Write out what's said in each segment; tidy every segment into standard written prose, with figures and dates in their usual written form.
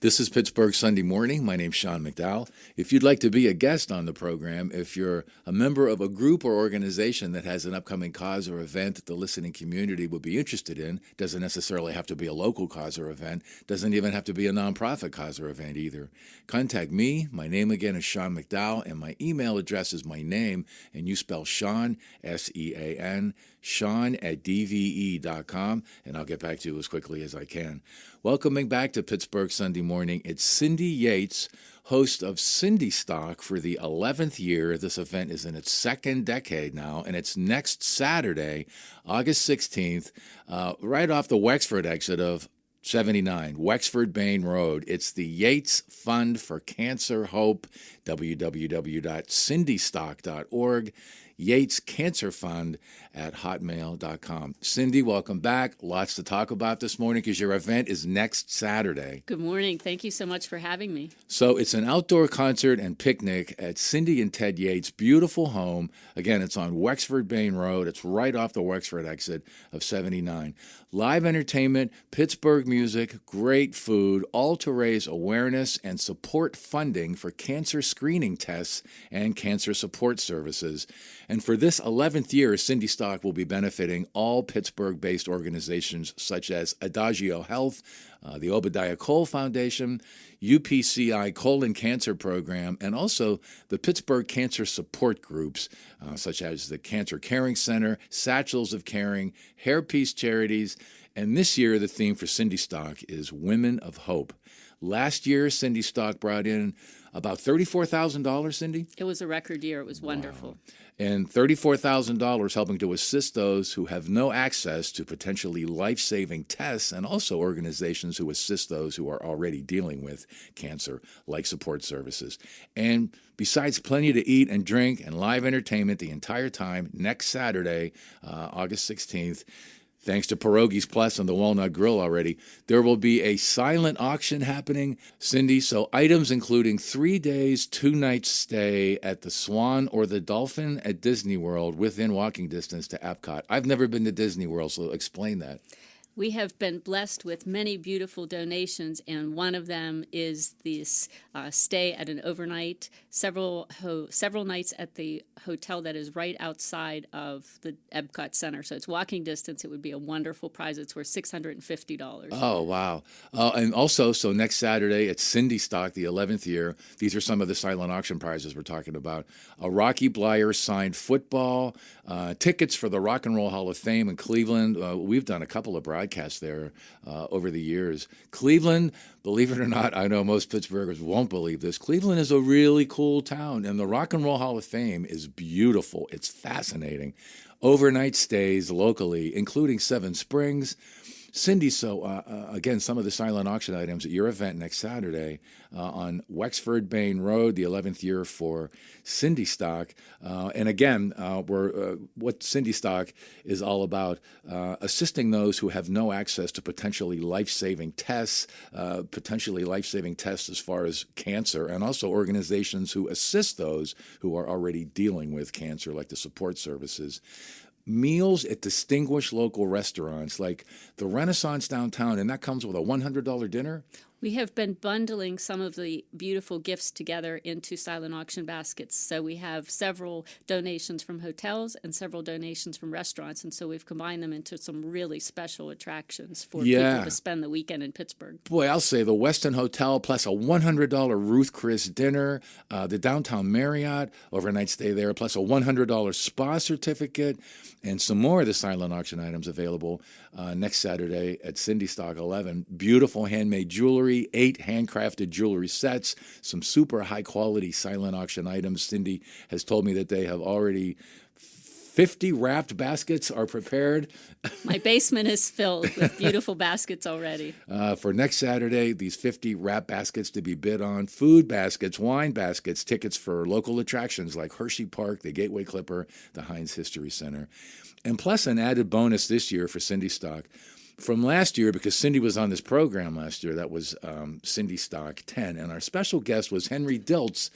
This is Pittsburgh Sunday Morning. My name's Sean McDowell. If you'd like to be a guest on the program, if you're a member of a group or organization that has an upcoming cause or event that the listening community would be interested in, doesn't necessarily have to be a local cause or event, doesn't even have to be a nonprofit cause or event either. Contact me. My name again is Sean McDowell, and my email address is my name, and you spell Sean, S-E-A-N, Sean at DVE.com, and I'll get back to you as quickly as I can. Welcoming back to Pittsburgh Sunday Morning, it's Cindy Yates, host of Cindystock for the 11th year. This event is in its second decade now, and it's next Saturday, August 16th, right off the Wexford exit of 79, Wexford Bain Road. It's the Yates Fund for Cancer Hope, www.cindystock.org, Yates Cancer Fund at hotmail.com. Cindy, welcome back. Lots to talk about this morning because your event is next Saturday. Good morning. Thank you so much for having me. So it's an outdoor concert and picnic at Cindy and Ted Yates' beautiful home. Again, it's on Wexford Bain Road. It's right off the Wexford exit of 79. Live entertainment, Pittsburgh music, great food, all to raise awareness and support funding for cancer screening tests and cancer support services. And for this 11th year, Cindystock will be benefiting all Pittsburgh-based organizations such as Adagio Health, the Obadiah Cole Foundation, UPCI Colon Cancer Program, and also the Pittsburgh Cancer Support Groups, such as the Cancer Caring Center, Satchels of Caring, Hairpiece Charities, and this year the theme for Cindystock is Women of Hope. Last year, Cindystock brought in about $34,000, Cindy? It was a record year. It was wonderful. Wow. And $34,000 helping to assist those who have no access to potentially life-saving tests, and also organizations who assist those who are already dealing with cancer, like support services. And besides plenty to eat and drink and live entertainment the entire time, next Saturday, August 16th, thanks to Pierogies Plus and the Walnut Grill already, there will be a silent auction happening, Cindy. So items including 3 days, 2 nights stay at the Swan or the Dolphin at Disney World within walking distance to Epcot. I've never been to Disney World, so explain that. We have been blessed with many beautiful donations, and one of them is this stay at an overnight, several nights at the hotel that is right outside of the Epcot Center. So it's walking distance. It would be a wonderful prize. It's worth $650. Oh, wow. And also, so next Saturday at Cindystock, the 11th year, these are some of the silent auction prizes we're talking about. A Rocky Blyer signed football, tickets for the Rock and Roll Hall of Fame in Cleveland. We've done a couple of broadcasts there over the years. Cleveland, believe it or not, I know most Pittsburghers won't believe this. Cleveland is a really cool town, and the Rock and Roll Hall of Fame is beautiful. It's fascinating. Overnight stays locally, including Seven Springs. Cindy, so again, some of the silent auction items at your event next Saturday on Wexford Bain Road, the 11th year for Cindystock. And again, what Cindystock is all about, assisting those who have no access to potentially life-saving tests as far as cancer, and also organizations who assist those who are already dealing with cancer, like the support services. Meals at distinguished local restaurants like the Renaissance downtown, and that comes with a $100 dinner. We have been bundling some of the beautiful gifts together into silent auction baskets. So we have several donations from hotels and several donations from restaurants. And so we've combined them into some really special attractions for people to spend the weekend in Pittsburgh. Boy, I'll say the Westin Hotel plus a $100 Ruth Chris dinner, the Downtown Marriott, overnight stay there, plus a $100 spa certificate, and some more of the silent auction items available next Saturday at Cindystock 11. Beautiful handmade jewelry, 8 handcrafted jewelry sets, some super high-quality silent auction items. Cindy has told me that they have already 50 wrapped baskets are prepared. My basement is filled with beautiful baskets already. For next Saturday, these 50 wrap baskets to be bid on, food baskets, wine baskets, tickets for local attractions like Hershey Park, the Gateway Clipper, the Heinz History Center. And plus an added bonus this year for Cindystock. From last year, because Cindy was on this program last year, that was Cindystock 10, and our special guest was Henry Diltz,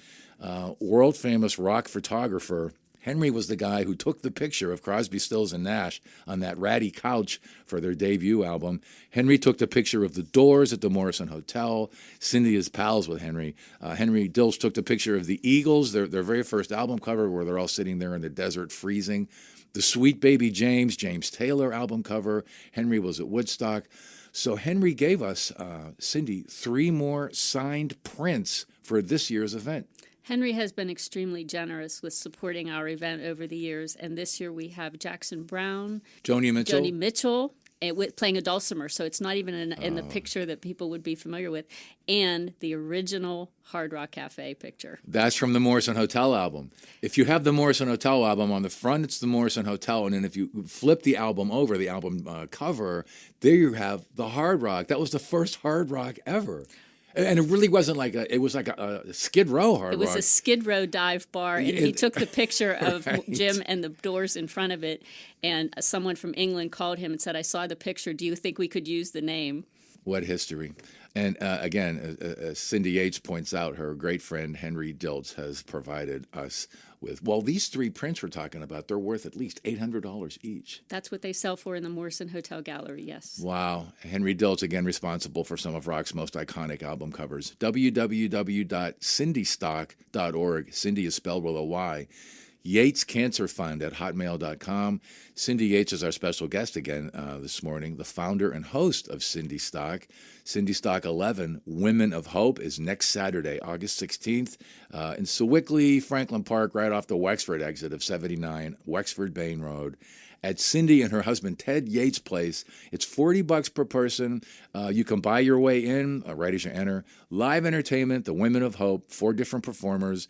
world-famous rock photographer Henry was the guy who took the picture of Crosby, Stills, and Nash on that ratty couch for their debut album. Henry took the picture of the Doors at the Morrison Hotel. Cindy is pals with Henry. Henry Dilch took the picture of the Eagles, their very first album cover, where they're all sitting there in the desert freezing. The Sweet Baby James Taylor album cover. Henry was at Woodstock. So Henry gave us, Cindy, 3 more signed prints for this year's event. Henry has been extremely generous with supporting our event over the years, and this year we have Jackson Browne, Joni Mitchell, playing a dulcimer, so it's not even in the picture that people would be familiar with, and the original Hard Rock Cafe picture. That's from the Morrison Hotel album. If you have the Morrison Hotel album, on the front it's the Morrison Hotel, and then if you flip the album over, the album cover, there you have the Hard Rock. That was the first Hard Rock ever. And it really wasn't like it was like a Skid Row Hard Rock. It was a Skid Row dive bar, and he took the picture of right. Jim and the Doors in front of it, and someone from England called him and said, I saw the picture, do you think we could use the name? What history. And again, as Cindy Yates points out, her great friend Henry Dilch has provided us with, well, these 3 prints we're talking about, they're worth at least $800 each. That's what they sell for in the Morrison Hotel Gallery, yes. Wow. Henry Dilch, again, responsible for some of rock's most iconic album covers. www.cindystock.org. Cindy is spelled with a Y. Yates Cancer Fund at hotmail.com. Cindy Yates is our special guest again this morning, the founder and host of Cindystock. Cindystock 11, Women of Hope, is next Saturday, August 16th, in Sewickley, Franklin Park, right off the Wexford exit of 79, Wexford Bain Road. At Cindy and her husband Ted Yates' place. It's $40 per person. You can buy your way in right as you enter. Live entertainment, the Women of Hope, 4 different performers,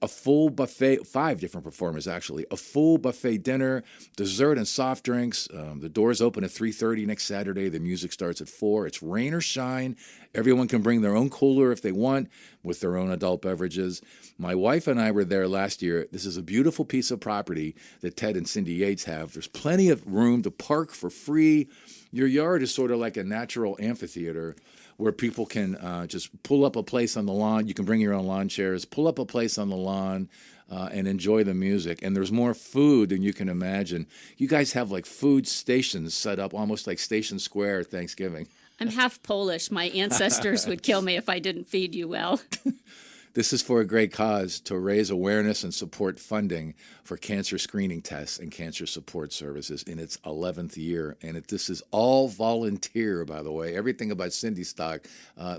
a full buffet, 5 different performers actually, a full buffet dinner, dessert and soft drinks. The doors open at 3:30 next Saturday. The music starts at 4. It's rain or shine. Everyone can bring their own cooler if they want with their own adult beverages. My wife and I were there last year. This is a beautiful piece of property that Ted and Cindy Yates have. There's plenty of room to park for free. Your yard is sort of like a natural amphitheater where people can just pull up a place on the lawn. You can bring your own lawn chairs, pull up a place on the lawn, and enjoy the music. And there's more food than you can imagine. You guys have like food stations set up almost like Station Square at Thanksgiving. I'm half Polish. My ancestors would kill me if I didn't feed you well. This is for a great cause, to raise awareness and support funding for cancer screening tests and cancer support services in its 11th year. And this is all volunteer, by the way. Everything about Cindystock,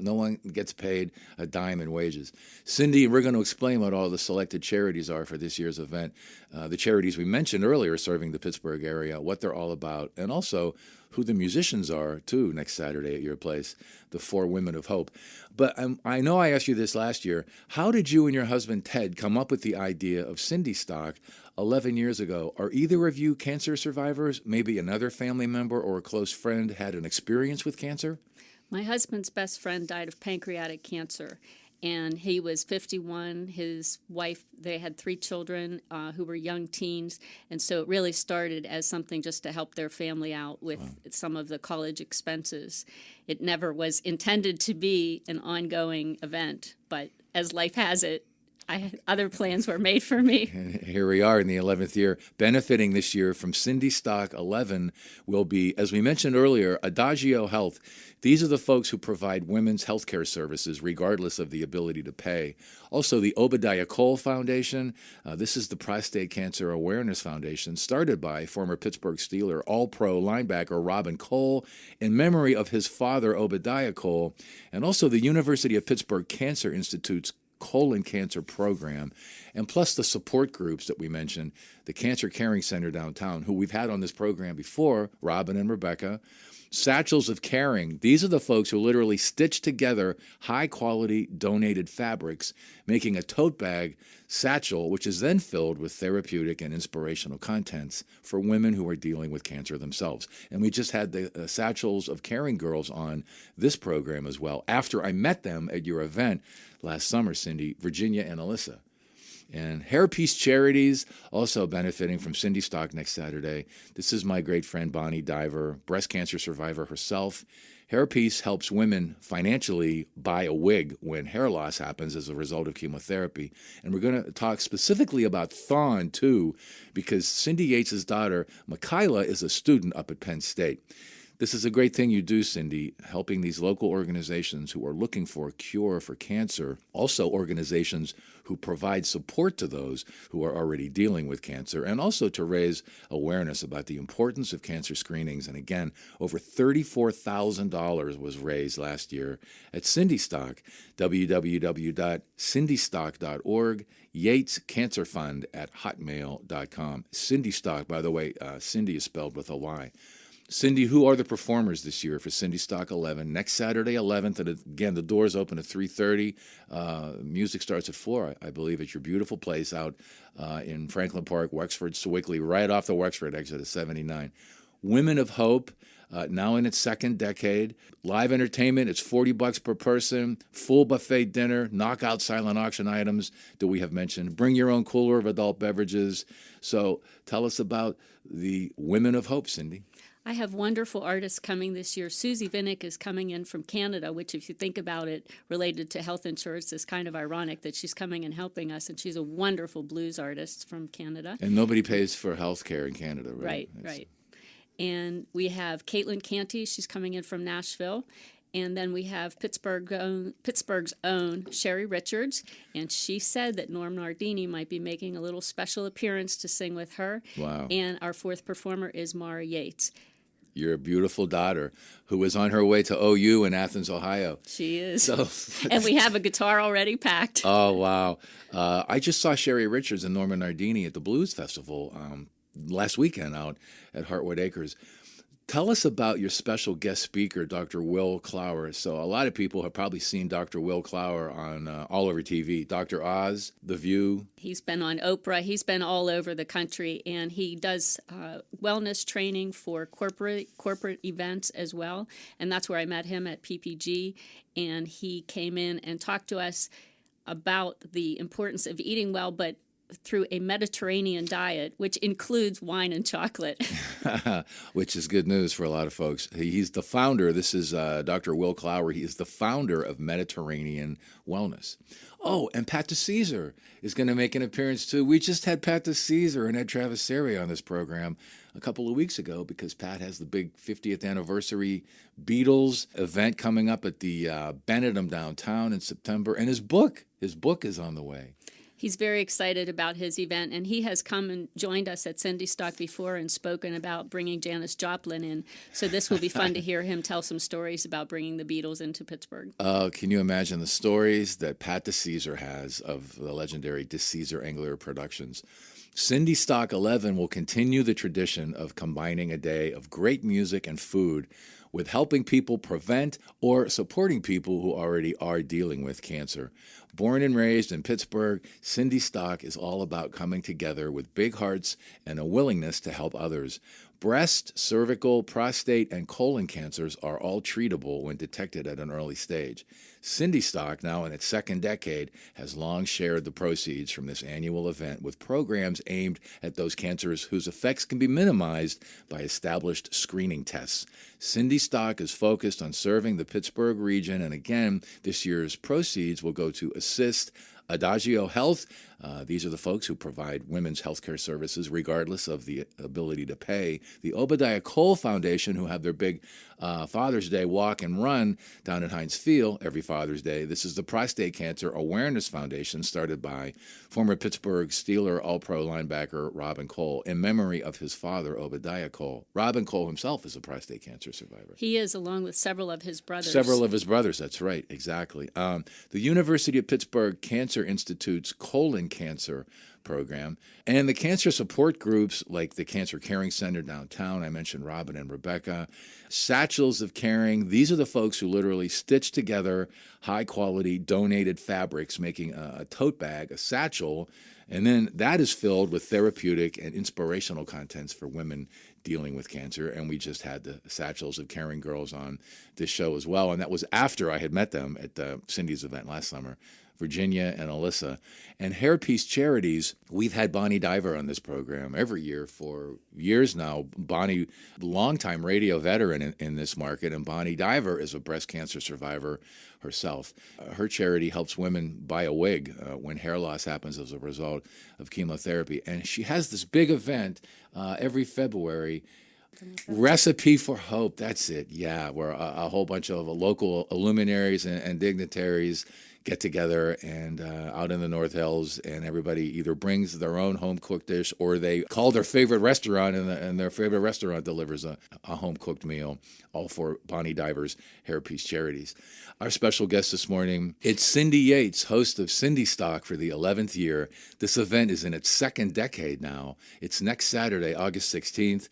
no one gets paid a dime in wages. Cindy, we're going to explain what all the selected charities are for this year's event. The charities we mentioned earlier serving the Pittsburgh area, what they're all about, and also who the musicians are, too, next Saturday at your place, the 4 Women of Hope. But I know I asked you this last year. How did you and your husband, Ted, come up with the idea of Cindystock 11 years ago? Are either of you cancer survivors? Maybe another family member or a close friend had an experience with cancer? My husband's best friend died of pancreatic cancer, and he was 51. His wife, they had 3 children who were young teens, and so it really started as something just to help their family out with some of the college expenses. It never was intended to be an ongoing event, but as life has it, other plans were made for me. And here we are in the 11th year. Benefiting this year from Cindystock 11 will be, as we mentioned earlier, Adagio Health. These are the folks who provide women's health care services regardless of the ability to pay. Also, the Obadiah Cole Foundation. This is the Prostate Cancer Awareness Foundation, started by former Pittsburgh Steeler All-Pro linebacker Robin Cole in memory of his father, Obadiah Cole, and also the University of Pittsburgh Cancer Institute's colon cancer program, and plus the support groups that we mentioned, the Cancer Caring Center downtown, who we've had on this program before, Robin and Rebecca. Satchels of Caring. These are the folks who literally stitch together high-quality donated fabrics, making a tote bag satchel, which is then filled with therapeutic and inspirational contents for women who are dealing with cancer themselves. And we just had the Satchels of Caring girls on this program as well, after I met them at your event last summer, Cindy, Virginia and Alyssa. And Hairpiece Charities also benefiting from Cindystock next Saturday. This is my great friend Bonnie Diver, breast cancer survivor herself. Hairpiece helps women financially buy a wig when hair loss happens as a result of chemotherapy. And we're going to talk specifically about Thon, too, because Cindy Yates' daughter, Michaela, is a student up at Penn State. This is a great thing you do, Cindy, helping these local organizations who are looking for a cure for cancer, also organizations who provide support to those who are already dealing with cancer, and also to raise awareness about the importance of cancer screenings. And again, over $34,000 was raised last year at Cindystock, www.cindystock.org, Yates Cancer Fund at hotmail.com. Cindystock, by the way, Cindy is spelled with a Y. Cindy, who are the performers this year for Cindystock 11? Next Saturday, 11th, and again, the doors open at 3:30. Music starts at 4, I believe, at your beautiful place out in Franklin Park, Wexford, Sewickley, right off the Wexford exit of 79. Women of Hope, now in its second decade. Live entertainment, it's $40 per person. Full buffet dinner, knockout silent auction items that we have mentioned. Bring your own cooler of adult beverages. So tell us about the Women of Hope, Cindy. I have wonderful artists coming this year. Susie Vinnick is coming in from Canada, which, if you think about it, related to health insurance, is kind of ironic that she's coming and helping us. And she's a wonderful blues artist from Canada. And nobody pays for health care in Canada, right? Right. And we have Caitlin Canty. She's coming in from Nashville. And then we have Pittsburgh's own Sherry Richards, and she said that Norm Nardini might be making a little special appearance to sing with her. Wow. And our fourth performer is Mara Yates. Your beautiful daughter, who is on her way to OU in Athens, Ohio. She is. So, and we have a guitar already packed. Oh, wow. I just saw Sherry Richards and Norman Nardini at the Blues Festival last weekend out at Hartwood Acres. Tell us about your special guest speaker, Dr. Will Clower. So a lot of people have probably seen Dr. Will Clower on all over TV. Dr. Oz, The View. He's been on Oprah. He's been all over the country, and he does wellness training for corporate events as well. And that's where I met him at PPG, and he came in and talked to us about the importance of eating well, but through a Mediterranean diet, which includes wine and chocolate. Which is good news for a lot of folks. He's the founder. This is Dr. Will Clower. He is the founder of Mediterranean Wellness. Oh, and Pat DeCesar is going to make an appearance too. We just had Pat DeCesar and Ed Traviseri on this program a couple of weeks ago because Pat has the big 50th anniversary Beatles event coming up at the Benedum downtown in September. And his book is on the way. He's very excited about his event, and he has come and joined us at Cindystock before and spoken about bringing Janis Joplin in. So this will be fun to hear him tell some stories about bringing the Beatles into Pittsburgh. Can you imagine the stories that Pat DeCesar has of the legendary DeCesar Angler Productions? Cindystock 11 will continue the tradition of combining a day of great music and food with helping people prevent or supporting people who already are dealing with cancer. Born and raised in Pittsburgh, Cindystock is all about coming together with big hearts and a willingness to help others. Breast, cervical, prostate, and colon cancers are all treatable when detected at an early stage. Cindystock, now in its second decade, has long shared the proceeds from this annual event with programs aimed at those cancers whose effects can be minimized by established screening tests. Cindystock is focused on serving the Pittsburgh region, and again, this year's proceeds will go to assist Adagio Health. These are the folks who provide women's healthcare services regardless of the ability to pay. The Obadiah Cole Foundation, who have their big Father's Day walk and run down at Heinz Field every Father's Day. This is the Prostate Cancer Awareness Foundation started by former Pittsburgh Steeler All-Pro linebacker Robin Cole in memory of his father, Obadiah Cole. Robin Cole himself is a prostate cancer survivor. He is, along with several of his brothers. Several of his brothers, that's right, exactly. The University of Pittsburgh Cancer Institute's colon cancer program, and the cancer support groups like the Cancer Caring Center downtown. I mentioned Robin and Rebecca. Satchels of Caring. These are the folks who literally stitch together high-quality donated fabrics, making a tote bag, a satchel, and then that is filled with therapeutic and inspirational contents for women dealing with cancer. And we just had the Satchels of Caring girls on this show as well, and that was after I had met them at Cindy's event last summer. Virginia, and Alyssa. And Hairpiece Charities, we've had Bonnie Diver on this program every year for years now. Bonnie, longtime radio veteran in this market, and Bonnie Diver is a breast cancer survivor herself. Her charity helps women buy a wig when hair loss happens as a result of chemotherapy. And she has this big event every February. Recipe for Hope, that's it. Yeah, where a whole bunch of local luminaries and dignitaries get together and out in the North Hills, and everybody either brings their own home-cooked dish or they call their favorite restaurant, and their favorite restaurant delivers a home-cooked meal, all for Bonnie Diver's Hairpiece Charities. Our special guest this morning, it's Cindy Yates, host of Cindystock for the 11th year. This event is in its second decade now. It's next Saturday, August 16th,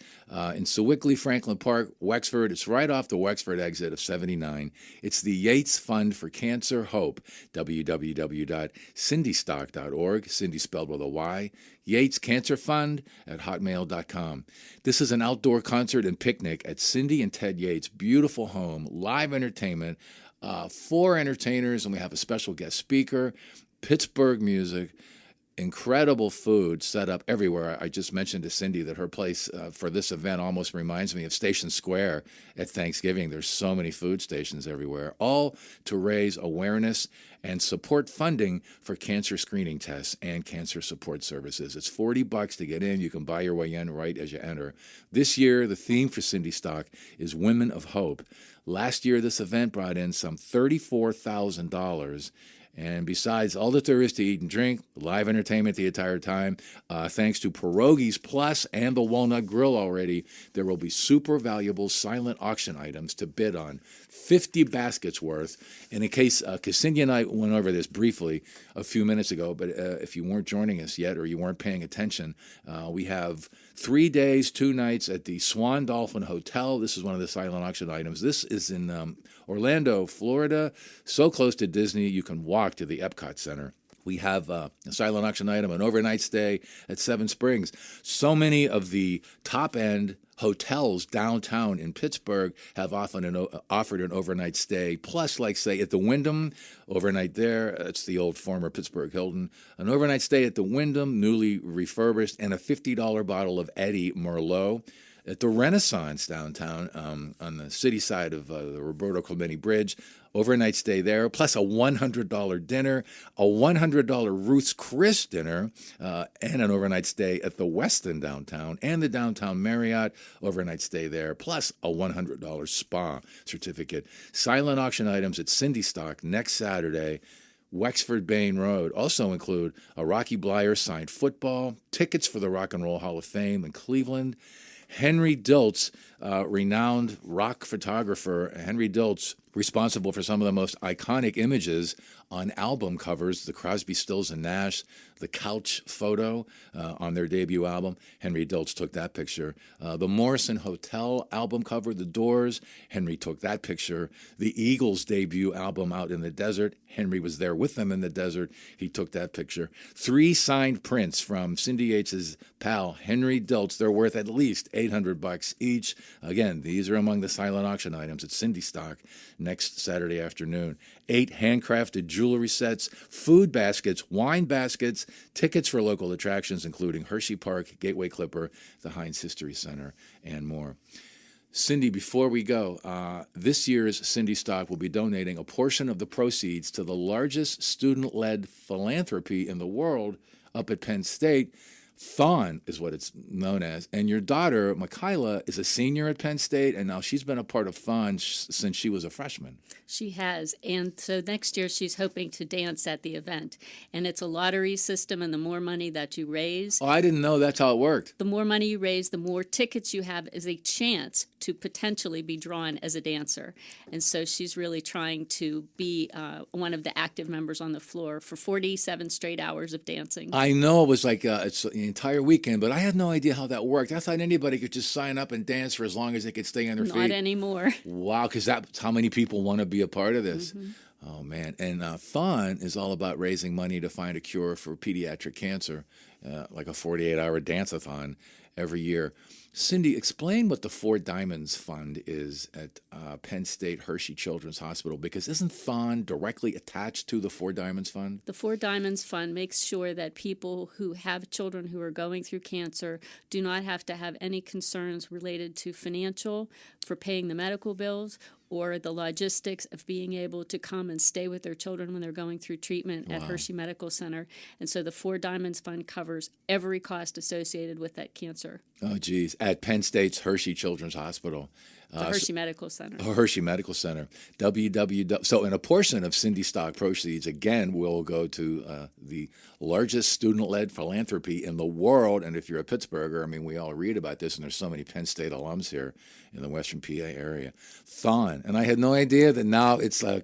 in Sewickley Franklin Park, Wexford. It's right off the Wexford exit of 79. It's the Yates Fund for Cancer Hope, www.cindystock.org, Cindy spelled with a Y, Yates Cancer Fund at hotmail.com. This is an outdoor concert and picnic at Cindy and Ted Yates' beautiful home, live entertainment, 4 entertainers, and we have a special guest speaker, Pittsburgh music, incredible food set up everywhere. I just mentioned to Cindy that her place for this event almost reminds me of Station Square at Thanksgiving. There's so many food stations everywhere, all to raise awareness and support funding for cancer screening tests and cancer support services. It's $40 to get in. You can buy your way in right as you enter. This year, the theme for Cindystock is Women of Hope. Last year, this event brought in some $34,000. And besides all that there is to eat and drink, live entertainment the entire time, thanks to Pierogies Plus and the Walnut Grill already, there will be super valuable silent auction items to bid on, 50 baskets worth. And in case, because Cindy and I went over this briefly a few minutes ago, but if you weren't joining us yet or you weren't paying attention, we have 3 days, 2 nights at the Swan Dolphin Hotel. This is one of the silent auction items. This is in Orlando, Florida, so close to Disney you can walk to the Epcot Center. We have a silent auction item, an overnight stay at Seven Springs. So many of the top-end hotels downtown in Pittsburgh have offered an overnight stay. Plus, like, say, at the Wyndham, overnight there. It's the old former Pittsburgh Hilton. An overnight stay at the Wyndham, newly refurbished, and a $50 bottle of Eddie Merlot. At the Renaissance downtown, on the city side of the Roberto Clemente Bridge, overnight stay there, plus a $100 dinner, a $100 Ruth's Chris dinner, and an overnight stay at the Westin downtown and the Downtown Marriott, overnight stay there, plus a $100 spa certificate. Silent auction items at Cindystock next Saturday, Wexford Bain Road. Also include a Rocky Bleier signed football, tickets for the Rock and Roll Hall of Fame in Cleveland, Henry Diltz, renowned rock photographer, Henry Diltz, responsible for some of the most iconic images on album covers, the Crosby, Stills, and Nash, the couch photo on their debut album. Henry Diltz took that picture. The Morrison Hotel album cover, The Doors, Henry took that picture. The Eagles' debut album, Out in the Desert, Henry was there with them in the desert. He took that picture. 3 signed prints from Cindy Yates' pal, Henry Diltz. They're worth at least $800 each. Again, these are among the silent auction items at Cindystock next Saturday afternoon. 8 handcrafted jewelry sets, food baskets, wine baskets, tickets for local attractions, including Hershey Park, Gateway Clipper, the Heinz History Center, and more. Cindy, before we go, this year's Cindystock will be donating a portion of the proceeds to the largest student-led philanthropy in the world up at Penn State. Thon is what it's known as. And your daughter, Michaela, is a senior at Penn State, and now she's been a part of Thon since she was a freshman. She has. And so next year she's hoping to dance at the event. And it's a lottery system, and the more money that you raise... Oh, I didn't know that's how it worked. The more money you raise, the more tickets you have as a chance to potentially be drawn as a dancer. And so she's really trying to be one of the active members on the floor for 47 straight hours of dancing. I know it was like it's the entire weekend, but I had no idea how that worked. I thought anybody could just sign up and dance for as long as they could stay on their feet. Not anymore. Wow, because that's how many people want to be a part of this. Mm-hmm. Oh, man. And Thon is all about raising money to find a cure for pediatric cancer, like a 48-hour dance-a-thon every year. Cindy, explain what the Four Diamonds Fund is at Penn State Hershey Children's Hospital, because isn't Thon directly attached to the Four Diamonds Fund? The Four Diamonds Fund makes sure that people who have children who are going through cancer do not have to have any concerns related to financial, for paying the medical bills, or the logistics of being able to come and stay with their children when they're going through treatment at Hershey Medical Center. And so the Four Diamonds Fund covers every cost associated with that cancer. Oh, geez. At Penn State's Hershey Children's Hospital. The Hershey Medical Center. Hershey Medical Center. So, and a portion of Cindystock proceeds, again, will go to the largest student-led philanthropy in the world. And if you're a Pittsburgher, I mean, we all read about this, and there's so many Penn State alums here in the Western PA area. Thon. And I had no idea that now it's a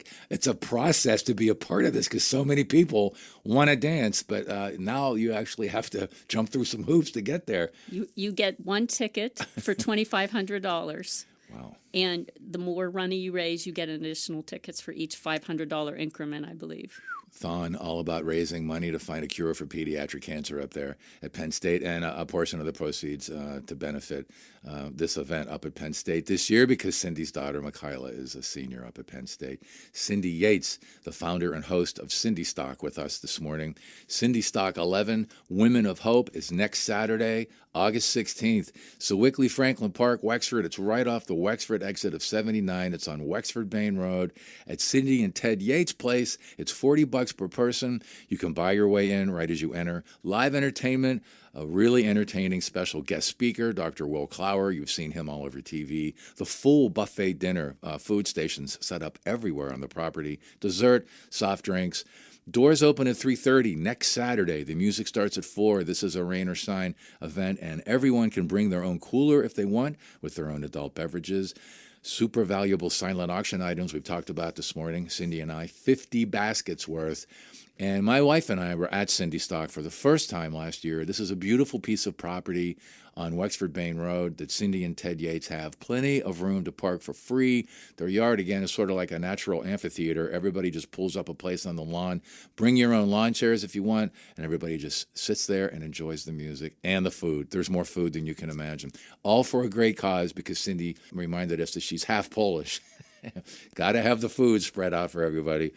process to be a part of this, because so many people want to dance, but now you actually have to jump through some hoops to get there. You get one ticket for $2,500. Wow. And the more money you raise, you get additional tickets for each $500 increment, I believe. Thon, all about raising money to find a cure for pediatric cancer up there at Penn State, and a portion of the proceeds to benefit this event up at Penn State this year, because Cindy's daughter, Michaela, is a senior up at Penn State. Cindy Yates, the founder and host of Cindystock, with us this morning. Cindystock 11, Women of Hope, is next Saturday, August 16th. Sewickley Franklin Park, Wexford. It's right off the Wexford exit of 79. It's on Wexford Bain Road at Cindy and Ted Yates' place. It's $40 per person. You can buy your way in right as you enter. Live entertainment, a really entertaining special guest speaker, Dr. Will Clower. You've seen him all over TV. The full buffet dinner, food stations set up everywhere on the property. Dessert, soft drinks. Doors open at 3:30 next Saturday. The music starts at 4. This is a rain or shine event, and everyone can bring their own cooler if they want, with their own adult beverages. Super valuable silent auction items we've talked about this morning, Cindy and I, 50 baskets worth. And my wife and I were at Cindystock for the first time last year. This is a beautiful piece of property on Wexford Bain Road that Cindy and Ted Yates have. Plenty of room to park for free. Their yard, again, is sort of like a natural amphitheater. Everybody just pulls up a place on the lawn. Bring your own lawn chairs if you want, and everybody just sits there and enjoys the music and the food. There's more food than you can imagine. All for a great cause, because Cindy reminded us that she's half Polish. Got to have the food spread out for everybody.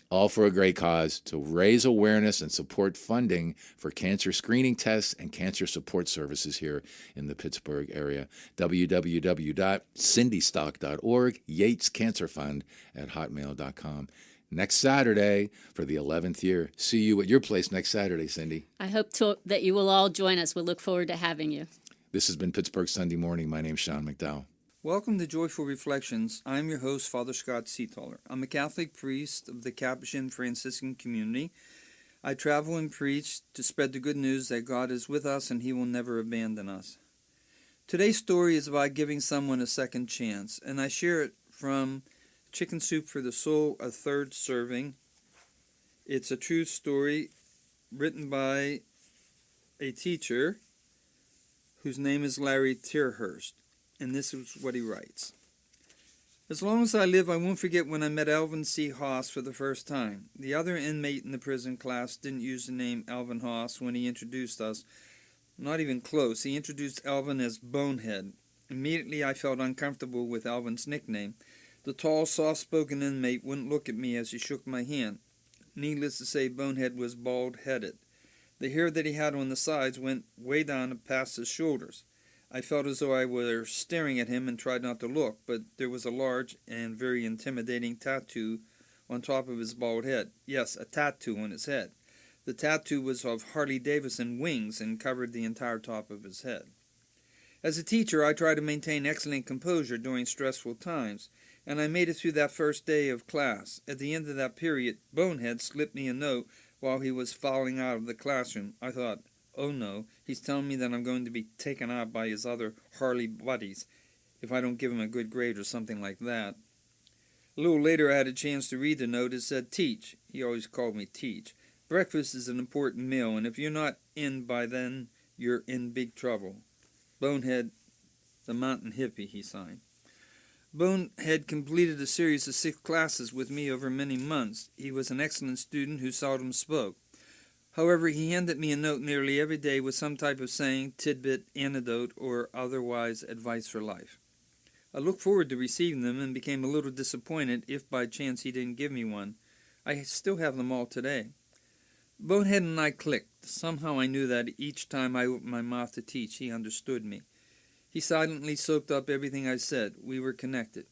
All for a great cause, to raise awareness and support funding for cancer screening tests and cancer support services here in the Pittsburgh area. www.cindystock.org, Yates Cancer Fund at hotmail.com. Next Saturday for the 11th year. See you at your place next Saturday, Cindy. I hope that you will all join us. We'll look forward to having you. This has been Pittsburgh Sunday Morning. My name's Sean McDowell. Welcome to Joyful Reflections. I'm your host, Father Scott Seataller. I'm a Catholic priest of the Capuchin Franciscan community. I travel and preach to spread the good news that God is with us and He will never abandon us. Today's story is about giving someone a second chance, and I share it from Chicken Soup for the Soul, a third serving. It's a true story written by a teacher whose name is Larry Tierhurst. And this is what he writes. As long as I live, I won't forget when I met Alvin C. Haas for the first time. The other inmate in the prison class didn't use the name Alvin Haas when he introduced us. Not even close. He introduced Alvin as Bonehead. Immediately I felt uncomfortable with Alvin's nickname. The tall, soft-spoken inmate wouldn't look at me as he shook my hand. Needless to say, Bonehead was bald-headed. The hair that he had on the sides went way down past his shoulders. I felt as though I were staring at him and tried not to look, but there was a large and very intimidating tattoo on top of his bald head. Yes, a tattoo on his head. The tattoo was of Harley-Davidson wings and covered the entire top of his head. As a teacher, I try to maintain excellent composure during stressful times, and I made it through that first day of class. At the end of that period, Bonehead slipped me a note while he was filing out of the classroom. I thought, oh no, he's telling me that I'm going to be taken out by his other Harley buddies if I don't give him a good grade or something like that. A little later I had a chance to read the note. It said, Teach. He always called me Teach. Breakfast is an important meal, and if you're not in by then, you're in big trouble. Bonehead, the mountain hippie, he signed. Bonehead completed a series of 6 classes with me over many months. He was an excellent student who seldom spoke. However, he handed me a note nearly every day with some type of saying, tidbit, anecdote, or otherwise advice for life. I looked forward to receiving them and became a little disappointed if by chance he didn't give me one. I still have them all today. Bonehead and I clicked. Somehow I knew that each time I opened my mouth to teach, he understood me. He silently soaked up everything I said. We were connected.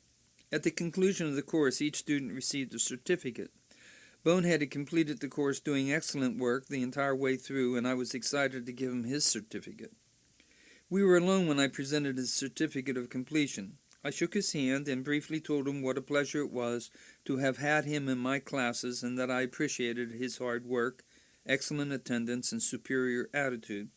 At the conclusion of the course, each student received a certificate. Bonehead had completed the course doing excellent work the entire way through, and I was excited to give him his certificate. We were alone when I presented his certificate of completion. I shook his hand and briefly told him what a pleasure it was to have had him in my classes and that I appreciated his hard work, excellent attendance, and superior attitude.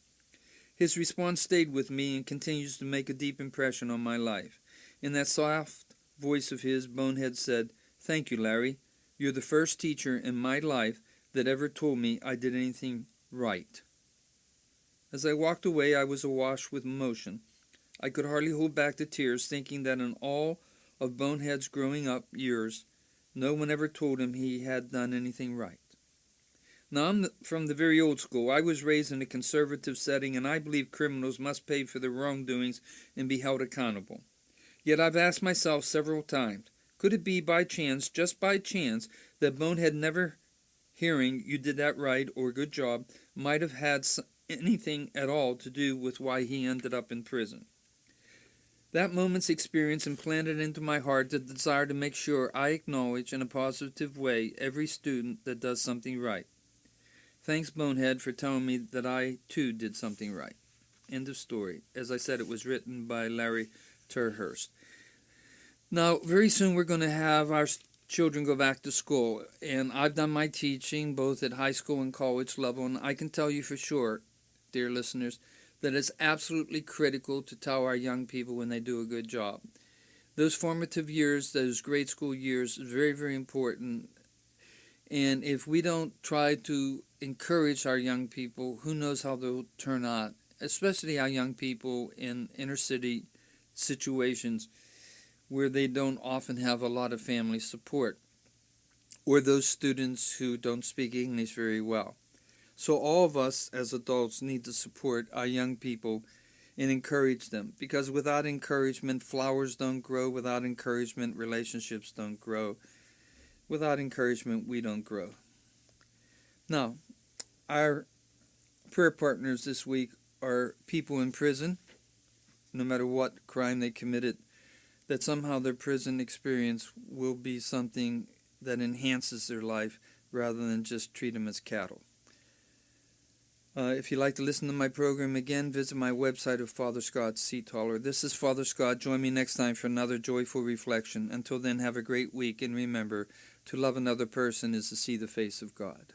His response stayed with me and continues to make a deep impression on my life. In that soft voice of his, Bonehead said, "Thank you, Larry. You're the first teacher in my life that ever told me I did anything right." As I walked away, I was awash with emotion. I could hardly hold back the tears, thinking that in all of Bonehead's growing up years, no one ever told him he had done anything right. Now, I'm from the very old school. I was raised in a conservative setting, and I believe criminals must pay for their wrongdoings and be held accountable. Yet I've asked myself several times, could it be by chance, just by chance, that Bonehead never hearing "you did that right" or "good job" might have had anything at all to do with why he ended up in prison? That moment's experience implanted into my heart the desire to make sure I acknowledge in a positive way every student that does something right. Thanks, Bonehead, for telling me that I, too, did something right. End of story. As I said, it was written by Larry Turhurst. Now, very soon we're going to have our children go back to school, and I've done my teaching both at high school and college level, and I can tell you for sure, dear listeners, that it's absolutely critical to tell our young people when they do a good job. Those formative years, those grade school years, is very, very important. And if we don't try to encourage our young people, who knows how they'll turn out, especially our young people in inner city situations where they don't often have a lot of family support, or those students who don't speak English very well. So all of us as adults need to support our young people and encourage them, because without encouragement, flowers don't grow. Without encouragement, relationships don't grow. Without encouragement, we don't grow. Now, our prayer partners this week are people in prison, no matter what crime they committed, that somehow their prison experience will be something that enhances their life rather than just treat them as cattle. If you'd like to listen to my program again, visit my website of Father Scott Seataller. This is Father Scott. Join me next time for another joyful reflection. Until then, have a great week, and remember, to love another person is to see the face of God.